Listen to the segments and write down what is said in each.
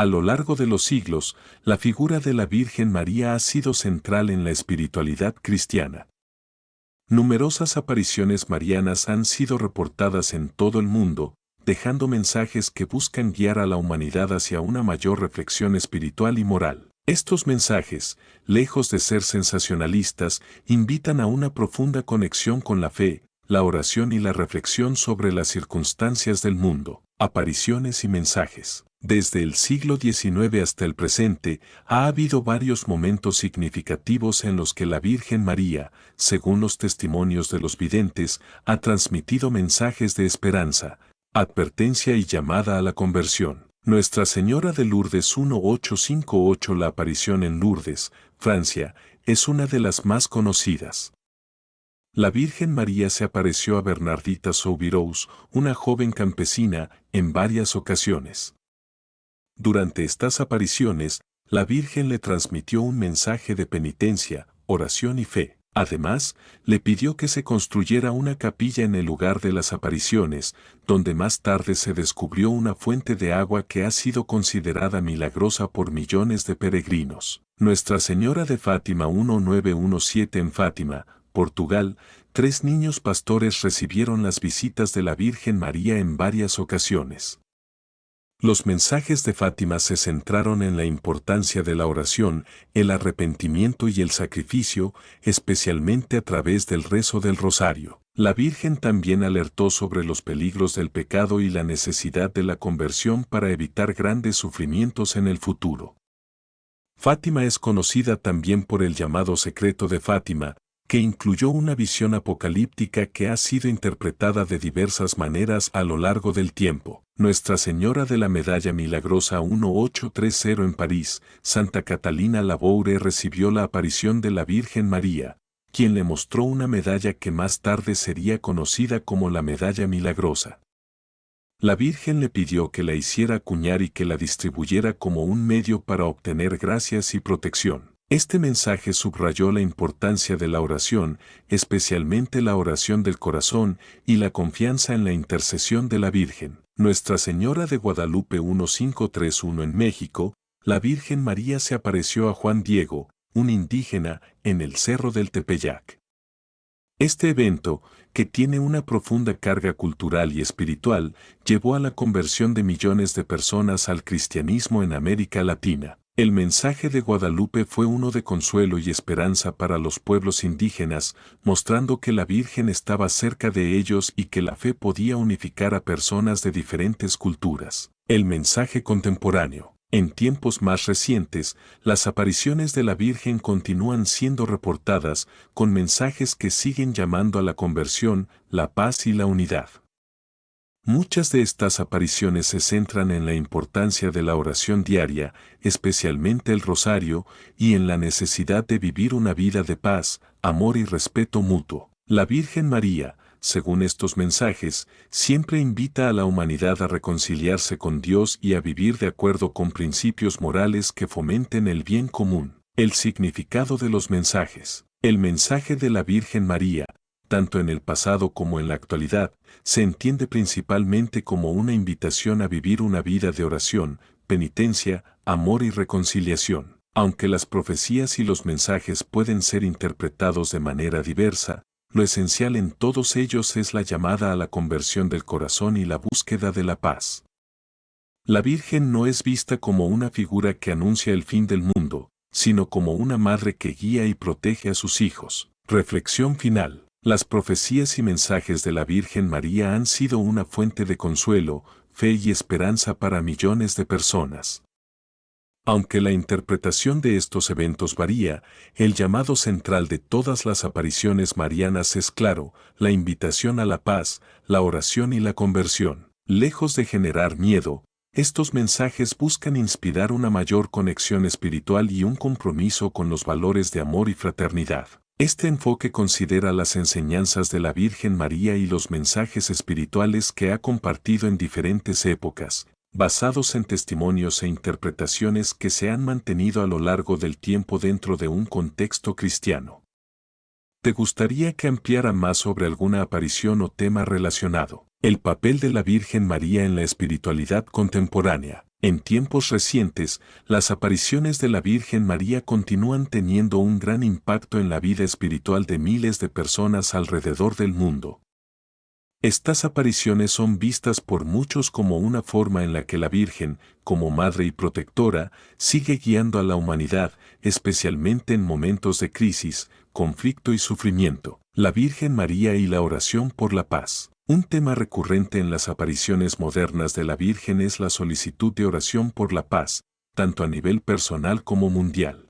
A lo largo de los siglos, la figura de la Virgen María ha sido central en la espiritualidad cristiana. Numerosas apariciones marianas han sido reportadas en todo el mundo, dejando mensajes que buscan guiar a la humanidad hacia una mayor reflexión espiritual y moral. Estos mensajes, lejos de ser sensacionalistas, invitan a una profunda conexión con la fe, la oración y la reflexión sobre las circunstancias del mundo. Apariciones y mensajes. Desde el siglo XIX hasta el presente, ha habido varios momentos significativos en los que la Virgen María, según los testimonios de los videntes, ha transmitido mensajes de esperanza, advertencia y llamada a la conversión. Nuestra Señora de Lourdes 1858. La aparición en Lourdes, Francia, es una de las más conocidas. La Virgen María se apareció a Bernardita Soubirous, una joven campesina, en varias ocasiones. Durante estas apariciones, la Virgen le transmitió un mensaje de penitencia, oración y fe. Además, le pidió que se construyera una capilla en el lugar de las apariciones, donde más tarde se descubrió una fuente de agua que ha sido considerada milagrosa por millones de peregrinos. Nuestra Señora de Fátima 1917. En Fátima, Portugal, 3 niños pastores recibieron las visitas de la Virgen María en varias ocasiones. Los mensajes de Fátima se centraron en la importancia de la oración, el arrepentimiento y el sacrificio, especialmente a través del rezo del rosario. La Virgen también alertó sobre los peligros del pecado y la necesidad de la conversión para evitar grandes sufrimientos en el futuro. Fátima es conocida también por el llamado secreto de Fátima, que incluyó una visión apocalíptica que ha sido interpretada de diversas maneras a lo largo del tiempo. Nuestra Señora de la Medalla Milagrosa 1830. En París, Santa Catalina Laboure recibió la aparición de la Virgen María, quien le mostró una medalla que más tarde sería conocida como la Medalla Milagrosa. La Virgen le pidió que la hiciera acuñar y que la distribuyera como un medio para obtener gracias y protección. Este mensaje subrayó la importancia de la oración, especialmente la oración del corazón y la confianza en la intercesión de la Virgen. Nuestra Señora de Guadalupe 1531. En México, la Virgen María se apareció a Juan Diego, un indígena, en el Cerro del Tepeyac. Este evento, que tiene una profunda carga cultural y espiritual, llevó a la conversión de millones de personas al cristianismo en América Latina. El mensaje de Guadalupe fue uno de consuelo y esperanza para los pueblos indígenas, mostrando que la Virgen estaba cerca de ellos y que la fe podía unificar a personas de diferentes culturas. El mensaje contemporáneo. En tiempos más recientes, las apariciones de la Virgen continúan siendo reportadas, con mensajes que siguen llamando a la conversión, la paz y la unidad. Muchas de estas apariciones se centran en la importancia de la oración diaria, especialmente el rosario, y en la necesidad de vivir una vida de paz, amor y respeto mutuo. La Virgen María, según estos mensajes, siempre invita a la humanidad a reconciliarse con Dios y a vivir de acuerdo con principios morales que fomenten el bien común. El significado de los mensajes. El mensaje de la Virgen María, tanto en el pasado como en la actualidad, se entiende principalmente como una invitación a vivir una vida de oración, penitencia, amor y reconciliación. Aunque las profecías y los mensajes pueden ser interpretados de manera diversa, lo esencial en todos ellos es la llamada a la conversión del corazón y la búsqueda de la paz. La Virgen no es vista como una figura que anuncia el fin del mundo, sino como una madre que guía y protege a sus hijos. Reflexión final. Las profecías y mensajes de la Virgen María han sido una fuente de consuelo, fe y esperanza para millones de personas. Aunque la interpretación de estos eventos varía, el llamado central de todas las apariciones marianas es claro: la invitación a la paz, la oración y la conversión. Lejos de generar miedo, estos mensajes buscan inspirar una mayor conexión espiritual y un compromiso con los valores de amor y fraternidad. Este enfoque considera las enseñanzas de la Virgen María y los mensajes espirituales que ha compartido en diferentes épocas, basados en testimonios e interpretaciones que se han mantenido a lo largo del tiempo dentro de un contexto cristiano. ¿Te gustaría que ampliara más sobre alguna aparición o tema relacionado? El papel de la Virgen María en la espiritualidad contemporánea. En tiempos recientes, las apariciones de la Virgen María continúan teniendo un gran impacto en la vida espiritual de miles de personas alrededor del mundo. Estas apariciones son vistas por muchos como una forma en la que la Virgen, como madre y protectora, sigue guiando a la humanidad, especialmente en momentos de crisis, conflicto y sufrimiento. La Virgen María y la oración por la paz. Un tema recurrente en las apariciones modernas de la Virgen es la solicitud de oración por la paz, tanto a nivel personal como mundial.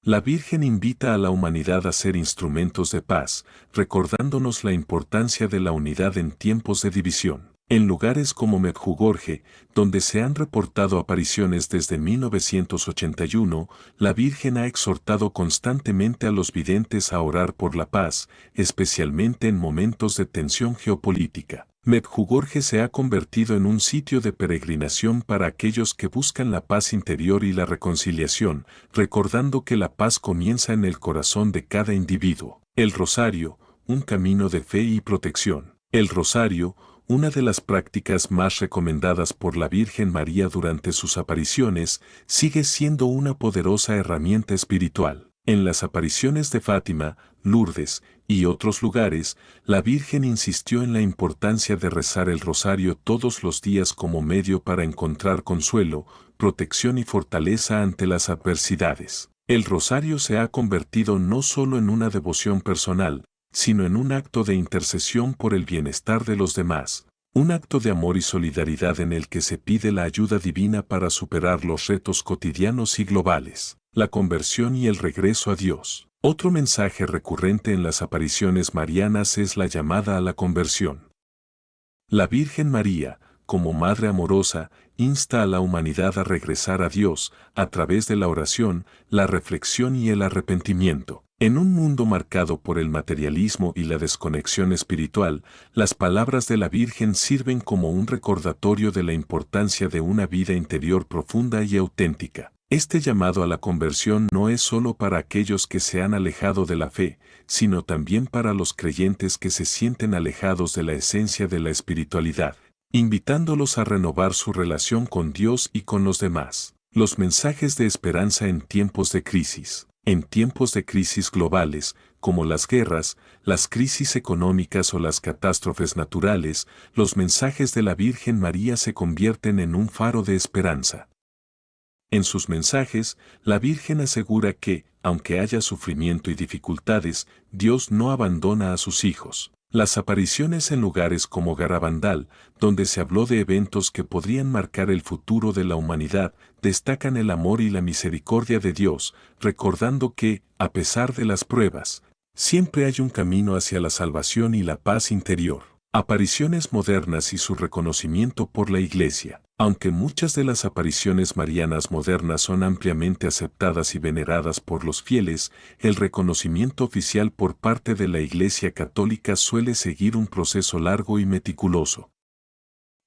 La Virgen invita a la humanidad a ser instrumentos de paz, recordándonos la importancia de la unidad en tiempos de división. En lugares como Medjugorje, donde se han reportado apariciones desde 1981, la Virgen ha exhortado constantemente a los videntes a orar por la paz, especialmente en momentos de tensión geopolítica. Medjugorje se ha convertido en un sitio de peregrinación para aquellos que buscan la paz interior y la reconciliación, recordando que la paz comienza en el corazón de cada individuo. El rosario, un camino de fe y protección. El rosario, una de las prácticas más recomendadas por la Virgen María durante sus apariciones, sigue siendo una poderosa herramienta espiritual. En las apariciones de Fátima, Lourdes y otros lugares, la Virgen insistió en la importancia de rezar el rosario todos los días como medio para encontrar consuelo, protección y fortaleza ante las adversidades. El rosario se ha convertido no solo en una devoción personal, sino en un acto de intercesión por el bienestar de los demás, un acto de amor y solidaridad en el que se pide la ayuda divina para superar los retos cotidianos y globales, la conversión y el regreso a Dios. Otro mensaje recurrente en las apariciones marianas es la llamada a la conversión. La Virgen María, como Madre amorosa, insta a la humanidad a regresar a Dios a través de la oración, la reflexión y el arrepentimiento. En un mundo marcado por el materialismo y la desconexión espiritual, las palabras de la Virgen sirven como un recordatorio de la importancia de una vida interior profunda y auténtica. Este llamado a la conversión no es solo para aquellos que se han alejado de la fe, sino también para los creyentes que se sienten alejados de la esencia de la espiritualidad, invitándolos a renovar su relación con Dios y con los demás. Los mensajes de esperanza en tiempos de crisis. En tiempos de crisis globales, como las guerras, las crisis económicas o las catástrofes naturales, los mensajes de la Virgen María se convierten en un faro de esperanza. En sus mensajes, la Virgen asegura que, aunque haya sufrimiento y dificultades, Dios no abandona a sus hijos. Las apariciones en lugares como Garabandal, donde se habló de eventos que podrían marcar el futuro de la humanidad, destacan el amor y la misericordia de Dios, recordando que, a pesar de las pruebas, siempre hay un camino hacia la salvación y la paz interior. Apariciones modernas y su reconocimiento por la Iglesia. Aunque muchas de las apariciones marianas modernas son ampliamente aceptadas y veneradas por los fieles, el reconocimiento oficial por parte de la Iglesia Católica suele seguir un proceso largo y meticuloso.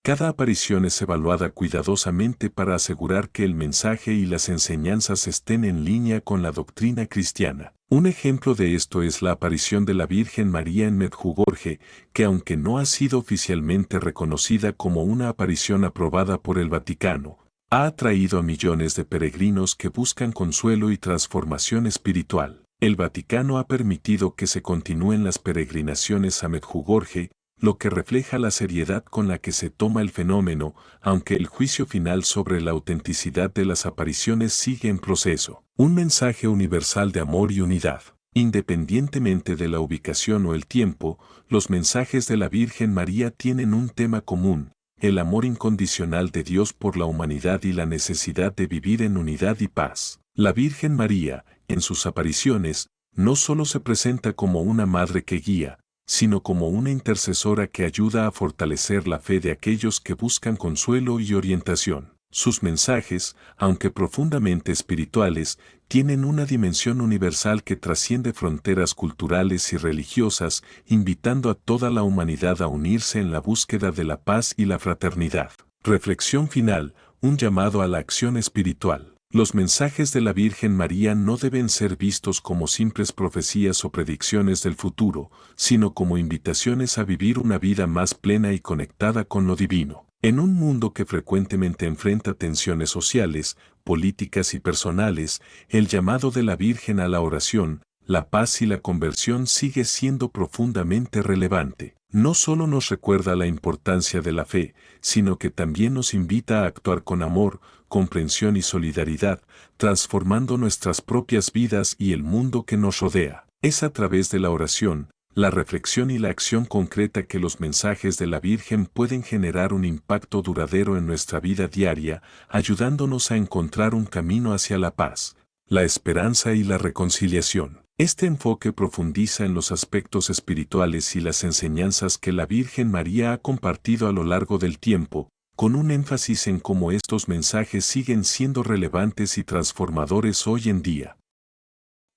Cada aparición es evaluada cuidadosamente para asegurar que el mensaje y las enseñanzas estén en línea con la doctrina cristiana. Un ejemplo de esto es la aparición de la Virgen María en Medjugorje, que aunque no ha sido oficialmente reconocida como una aparición aprobada por el Vaticano, ha atraído a millones de peregrinos que buscan consuelo y transformación espiritual. El Vaticano ha permitido que se continúen las peregrinaciones a Medjugorje, lo que refleja la seriedad con la que se toma el fenómeno, aunque el juicio final sobre la autenticidad de las apariciones sigue en proceso. Un mensaje universal de amor y unidad. Independientemente de la ubicación o el tiempo, los mensajes de la Virgen María tienen un tema común: el amor incondicional de Dios por la humanidad y la necesidad de vivir en unidad y paz. La Virgen María, en sus apariciones, no solo se presenta como una madre que guía, sino como una intercesora que ayuda a fortalecer la fe de aquellos que buscan consuelo y orientación. Sus mensajes, aunque profundamente espirituales, tienen una dimensión universal que trasciende fronteras culturales y religiosas, invitando a toda la humanidad a unirse en la búsqueda de la paz y la fraternidad. Reflexión final: un llamado a la acción espiritual. Los mensajes de la Virgen María no deben ser vistos como simples profecías o predicciones del futuro, sino como invitaciones a vivir una vida más plena y conectada con lo divino. En un mundo que frecuentemente enfrenta tensiones sociales, políticas y personales, el llamado de la Virgen a la oración, la paz y la conversión sigue siendo profundamente relevante. No solo nos recuerda la importancia de la fe, sino que también nos invita a actuar con amor, comprensión y solidaridad, transformando nuestras propias vidas y el mundo que nos rodea. Es a través de la oración, la reflexión y la acción concreta que los mensajes de la Virgen pueden generar un impacto duradero en nuestra vida diaria, ayudándonos a encontrar un camino hacia la paz, la esperanza y la reconciliación. Este enfoque profundiza en los aspectos espirituales y las enseñanzas que la Virgen María ha compartido a lo largo del tiempo, con un énfasis en cómo estos mensajes siguen siendo relevantes y transformadores hoy en día.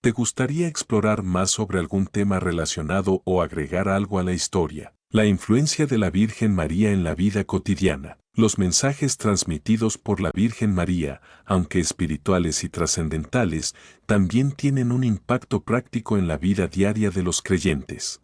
¿Te gustaría explorar más sobre algún tema relacionado o agregar algo a la historia? La influencia de la Virgen María en la vida cotidiana. Los mensajes transmitidos por la Virgen María, aunque espirituales y trascendentales, también tienen un impacto práctico en la vida diaria de los creyentes.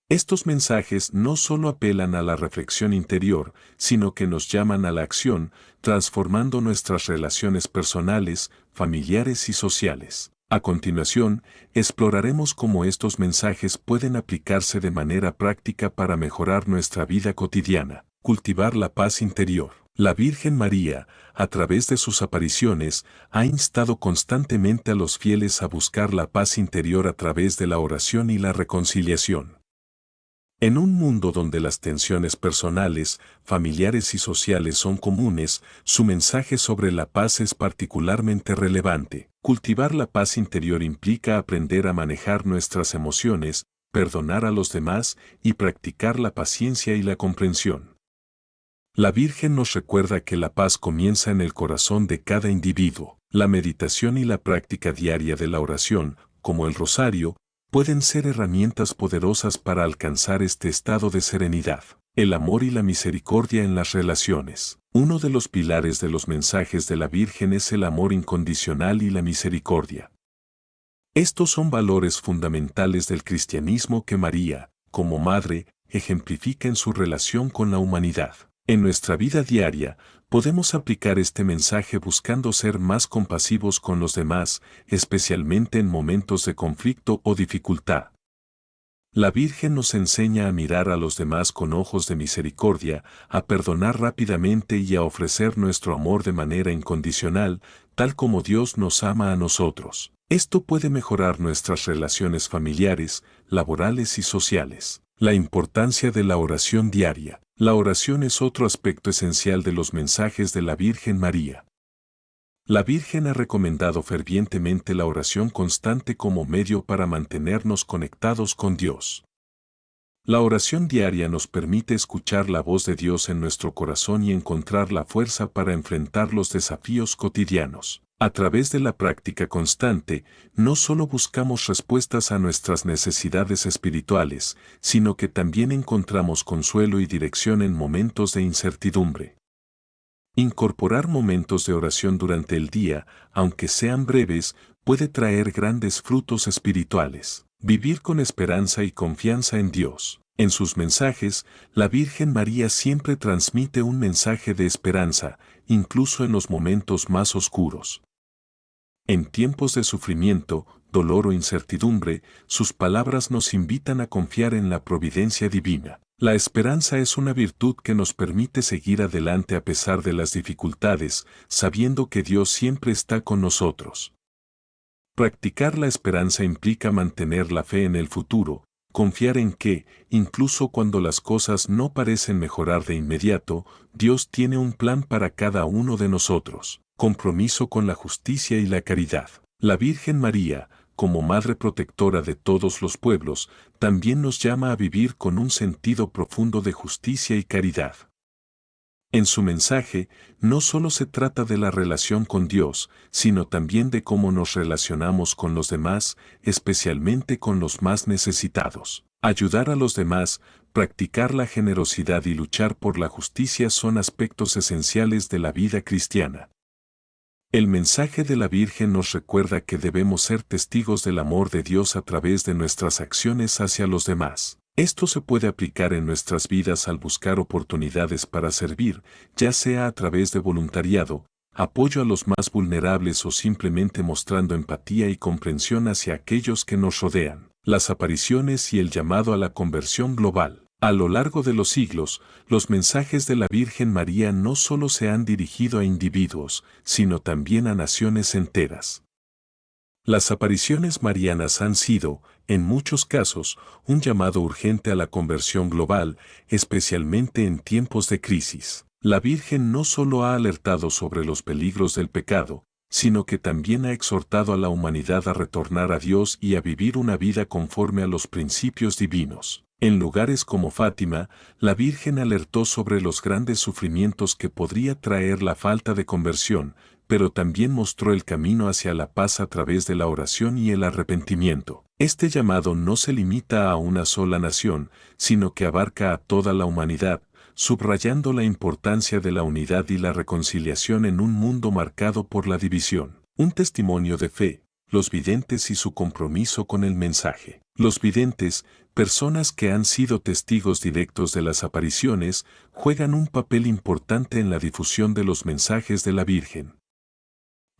Estos mensajes no solo apelan a la reflexión interior, sino que nos llaman a la acción, transformando nuestras relaciones personales, familiares y sociales. A continuación, exploraremos cómo estos mensajes pueden aplicarse de manera práctica para mejorar nuestra vida cotidiana. Cultivar la paz interior. La Virgen María, a través de sus apariciones, ha instado constantemente a los fieles a buscar la paz interior a través de la oración y la reconciliación. En un mundo donde las tensiones personales, familiares y sociales son comunes, su mensaje sobre la paz es particularmente relevante. Cultivar la paz interior implica aprender a manejar nuestras emociones, perdonar a los demás y practicar la paciencia y la comprensión. La Virgen nos recuerda que la paz comienza en el corazón de cada individuo. La meditación y la práctica diaria de la oración, como el rosario, pueden ser herramientas poderosas para alcanzar este estado de serenidad. El amor y la misericordia en las relaciones. Uno de los pilares de los mensajes de la Virgen es el amor incondicional y la misericordia. Estos son valores fundamentales del cristianismo que María, como madre, ejemplifica en su relación con la humanidad. En nuestra vida diaria, podemos aplicar este mensaje buscando ser más compasivos con los demás, especialmente en momentos de conflicto o dificultad. La Virgen nos enseña a mirar a los demás con ojos de misericordia, a perdonar rápidamente y a ofrecer nuestro amor de manera incondicional, tal como Dios nos ama a nosotros. Esto puede mejorar nuestras relaciones familiares, laborales y sociales. La importancia de la oración diaria. La oración es otro aspecto esencial de los mensajes de la Virgen María. La Virgen ha recomendado fervientemente la oración constante como medio para mantenernos conectados con Dios. La oración diaria nos permite escuchar la voz de Dios en nuestro corazón y encontrar la fuerza para enfrentar los desafíos cotidianos. A través de la práctica constante, no solo buscamos respuestas a nuestras necesidades espirituales, sino que también encontramos consuelo y dirección en momentos de incertidumbre. Incorporar momentos de oración durante el día, aunque sean breves, puede traer grandes frutos espirituales. Vivir con esperanza y confianza en Dios. En sus mensajes, la Virgen María siempre transmite un mensaje de esperanza, incluso en los momentos más oscuros. En tiempos de sufrimiento, dolor o incertidumbre, sus palabras nos invitan a confiar en la providencia divina. La esperanza es una virtud que nos permite seguir adelante a pesar de las dificultades, sabiendo que Dios siempre está con nosotros. Practicar la esperanza implica mantener la fe en el futuro, confiar en que, incluso cuando las cosas no parecen mejorar de inmediato, Dios tiene un plan para cada uno de nosotros. Compromiso con la justicia y la caridad. La Virgen María, como Madre Protectora de todos los pueblos, también nos llama a vivir con un sentido profundo de justicia y caridad. En su mensaje, no solo se trata de la relación con Dios, sino también de cómo nos relacionamos con los demás, especialmente con los más necesitados. Ayudar a los demás, practicar la generosidad y luchar por la justicia son aspectos esenciales de la vida cristiana. El mensaje de la Virgen nos recuerda que debemos ser testigos del amor de Dios a través de nuestras acciones hacia los demás. Esto se puede aplicar en nuestras vidas al buscar oportunidades para servir, ya sea a través de voluntariado, apoyo a los más vulnerables o simplemente mostrando empatía y comprensión hacia aquellos que nos rodean. Las apariciones y el llamado a la conversión global. A lo largo de los siglos, los mensajes de la Virgen María no solo se han dirigido a individuos, sino también a naciones enteras. Las apariciones marianas han sido, en muchos casos, un llamado urgente a la conversión global, especialmente en tiempos de crisis. La Virgen no solo ha alertado sobre los peligros del pecado, sino que también ha exhortado a la humanidad a retornar a Dios y a vivir una vida conforme a los principios divinos. En lugares como Fátima, la Virgen alertó sobre los grandes sufrimientos que podría traer la falta de conversión, pero también mostró el camino hacia la paz a través de la oración y el arrepentimiento. Este llamado no se limita a una sola nación, sino que abarca a toda la humanidad, subrayando la importancia de la unidad y la reconciliación en un mundo marcado por la división. Un testimonio de fe, los videntes y su compromiso con el mensaje. Los videntes, personas que han sido testigos directos de las apariciones, juegan un papel importante en la difusión de los mensajes de la Virgen.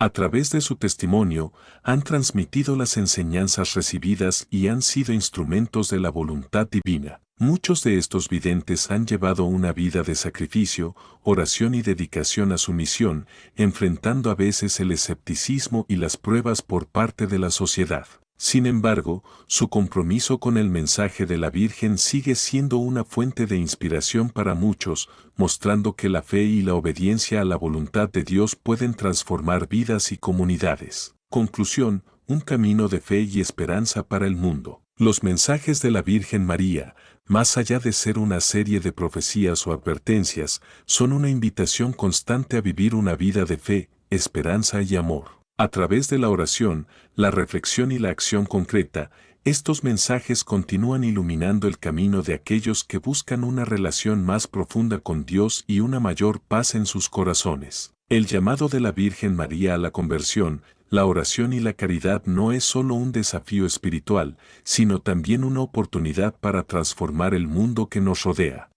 A través de su testimonio, han transmitido las enseñanzas recibidas y han sido instrumentos de la voluntad divina. Muchos de estos videntes han llevado una vida de sacrificio, oración y dedicación a su misión, enfrentando a veces el escepticismo y las pruebas por parte de la sociedad. Sin embargo, su compromiso con el mensaje de la Virgen sigue siendo una fuente de inspiración para muchos, mostrando que la fe y la obediencia a la voluntad de Dios pueden transformar vidas y comunidades. Conclusión, un camino de fe y esperanza para el mundo. Los mensajes de la Virgen María, más allá de ser una serie de profecías o advertencias, son una invitación constante a vivir una vida de fe, esperanza y amor. A través de la oración, la reflexión y la acción concreta, estos mensajes continúan iluminando el camino de aquellos que buscan una relación más profunda con Dios y una mayor paz en sus corazones. El llamado de la Virgen María a la conversión, la oración y la caridad no es solo un desafío espiritual, sino también una oportunidad para transformar el mundo que nos rodea.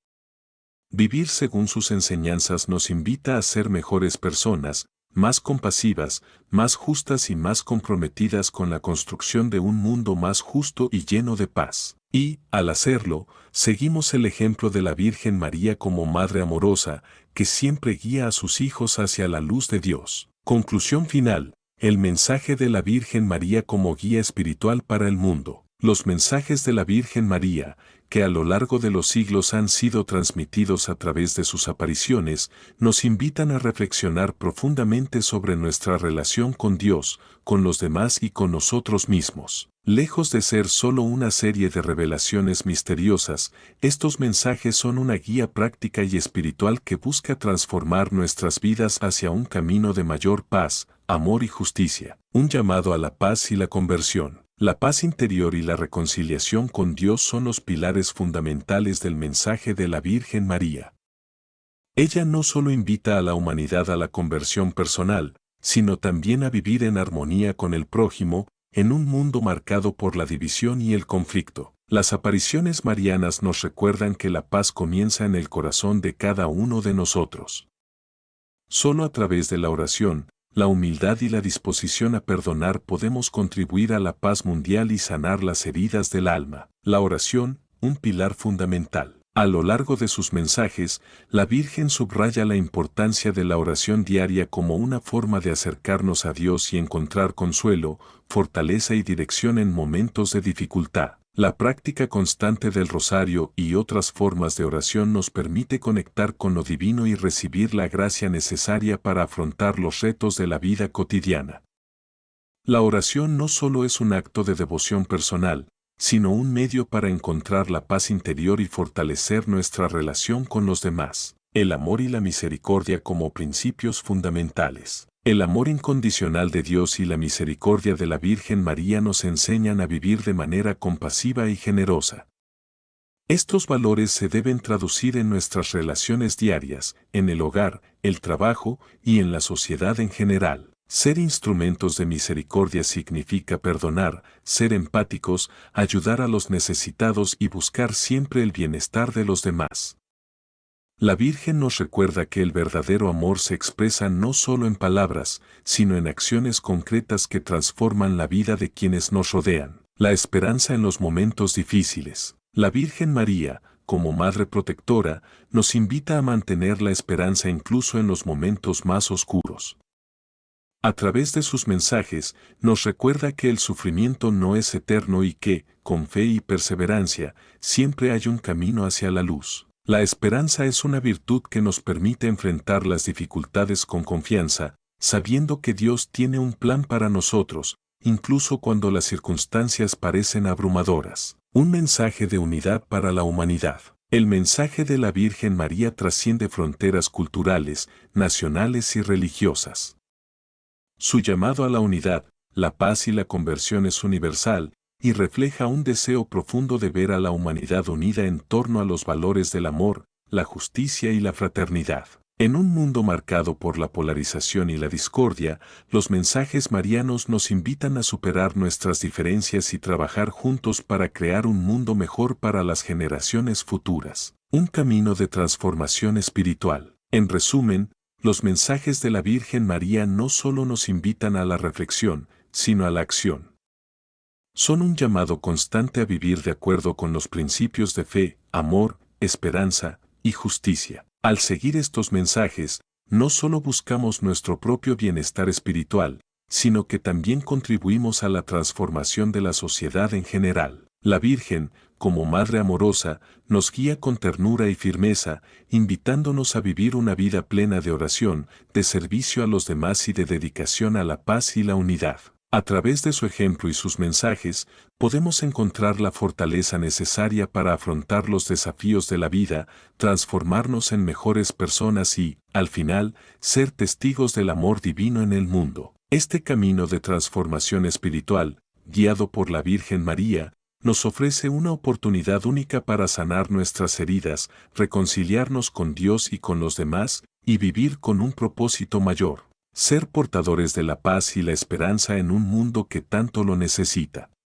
Vivir según sus enseñanzas nos invita a ser mejores personas, más compasivas, más justas y más comprometidas con la construcción de un mundo más justo y lleno de paz. Y, al hacerlo, seguimos el ejemplo de la Virgen María como Madre amorosa, que siempre guía a sus hijos hacia la luz de Dios. Conclusión final, el mensaje de la Virgen María como guía espiritual para el mundo. Los mensajes de la Virgen María, que a lo largo de los siglos han sido transmitidos a través de sus apariciones, nos invitan a reflexionar profundamente sobre nuestra relación con Dios, con los demás y con nosotros mismos. Lejos de ser solo una serie de revelaciones misteriosas, estos mensajes son una guía práctica y espiritual que busca transformar nuestras vidas hacia un camino de mayor paz, amor y justicia, un llamado a la paz y la conversión. La paz interior y la reconciliación con Dios son los pilares fundamentales del mensaje de la Virgen María. Ella no solo invita a la humanidad a la conversión personal, sino también a vivir en armonía con el prójimo, en un mundo marcado por la división y el conflicto. Las apariciones marianas nos recuerdan que la paz comienza en el corazón de cada uno de nosotros. Solo a través de la oración, la humildad y la disposición a perdonar podemos contribuir a la paz mundial y sanar las heridas del alma. La oración, un pilar fundamental. A lo largo de sus mensajes, la Virgen subraya la importancia de la oración diaria como una forma de acercarnos a Dios y encontrar consuelo, fortaleza y dirección en momentos de dificultad. La práctica constante del rosario y otras formas de oración nos permite conectar con lo divino y recibir la gracia necesaria para afrontar los retos de la vida cotidiana. La oración no solo es un acto de devoción personal, sino un medio para encontrar la paz interior y fortalecer nuestra relación con los demás. El amor y la misericordia como principios fundamentales. El amor incondicional de Dios y la misericordia de la Virgen María nos enseñan a vivir de manera compasiva y generosa. Estos valores se deben traducir en nuestras relaciones diarias, en el hogar, el trabajo y en la sociedad en general. Ser instrumentos de misericordia significa perdonar, ser empáticos, ayudar a los necesitados y buscar siempre el bienestar de los demás. La Virgen nos recuerda que el verdadero amor se expresa no solo en palabras, sino en acciones concretas que transforman la vida de quienes nos rodean. La esperanza en los momentos difíciles. La Virgen María, como Madre Protectora, nos invita a mantener la esperanza incluso en los momentos más oscuros. A través de sus mensajes, nos recuerda que el sufrimiento no es eterno y que, con fe y perseverancia, siempre hay un camino hacia la luz. La esperanza es una virtud que nos permite enfrentar las dificultades con confianza, sabiendo que Dios tiene un plan para nosotros, incluso cuando las circunstancias parecen abrumadoras. Un mensaje de unidad para la humanidad. El mensaje de la Virgen María trasciende fronteras culturales, nacionales y religiosas. Su llamado a la unidad, la paz y la conversión es universal, y refleja un deseo profundo de ver a la humanidad unida en torno a los valores del amor, la justicia y la fraternidad. En un mundo marcado por la polarización y la discordia, los mensajes marianos nos invitan a superar nuestras diferencias y trabajar juntos para crear un mundo mejor para las generaciones futuras. Un camino de transformación espiritual. En resumen, los mensajes de la Virgen María no solo nos invitan a la reflexión, sino a la acción. Son un llamado constante a vivir de acuerdo con los principios de fe, amor, esperanza y justicia. Al seguir estos mensajes, no solo buscamos nuestro propio bienestar espiritual, sino que también contribuimos a la transformación de la sociedad en general. La Virgen, como Madre amorosa, nos guía con ternura y firmeza, invitándonos a vivir una vida plena de oración, de servicio a los demás y de dedicación a la paz y la unidad. A través de su ejemplo y sus mensajes, podemos encontrar la fortaleza necesaria para afrontar los desafíos de la vida, transformarnos en mejores personas y, al final, ser testigos del amor divino en el mundo. Este camino de transformación espiritual, guiado por la Virgen María, nos ofrece una oportunidad única para sanar nuestras heridas, reconciliarnos con Dios y con los demás, y vivir con un propósito mayor. Ser portadores de la paz y la esperanza en un mundo que tanto lo necesita.